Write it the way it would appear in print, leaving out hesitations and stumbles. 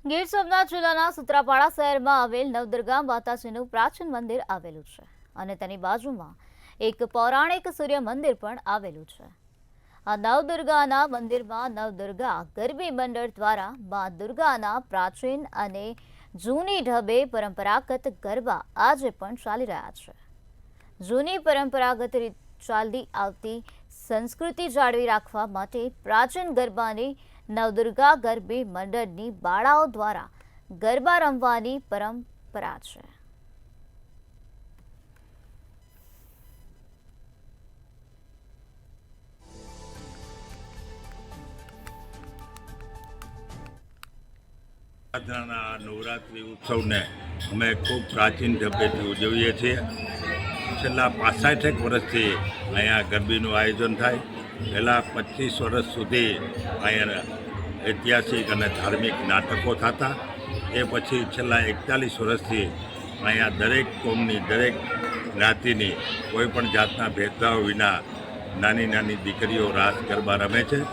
ગીર સોમનાથ જિલ્લાના સૂત્રાપાડા શહેરમાં આવેલ નવદુર્ગા માતાજીનું પ્રાચીન મંદિર આવેલું છે અને તેની બાજુમાં એક પૌરાણિક સૂર્ય મંદિર પણ આવેલું છે। આ નવદુર્ગાના મંદિરમાં નવદુર્ગા ગરબી મંડળ દ્વારા મા દુર્ગાના પ્રાચીન અને જૂની ઢબે પરંપરાગત ગરબા આજે પણ ચાલી રહ્યા છે। જૂની પરંપરાગત રીત ચાલી આવતી સંસ્કૃતિ જાળવી રાખવા માટે પ્રાચીન ગરબાની નવદુર્ગા ગરબી મંડળની બાળાઓ દ્વારા ગરબા રમવાની પરંપરા છે। આજના નવરાત્રિ ઉત્સવને અમે ખૂબ પ્રાચીન ઢબેથી ઉજવીએ છીએ। છેલ્લા 65 વર્ષથી અહીંયા ગરબીનું આયોજન થાય। પહેલાં 25 વર્ષ સુધી અહીંયા ઐતિહાસિક અને ધાર્મિક નાટકો થતા। એ પછી છેલ્લા 41 વર્ષથી અહીંયા દરેક કોમની દરેક જ્ઞાતિની કોઈ પણ જાતના ભેદભાવ વિના નાની નાની દીકરીઓ રાસ ગરબા રમે છે।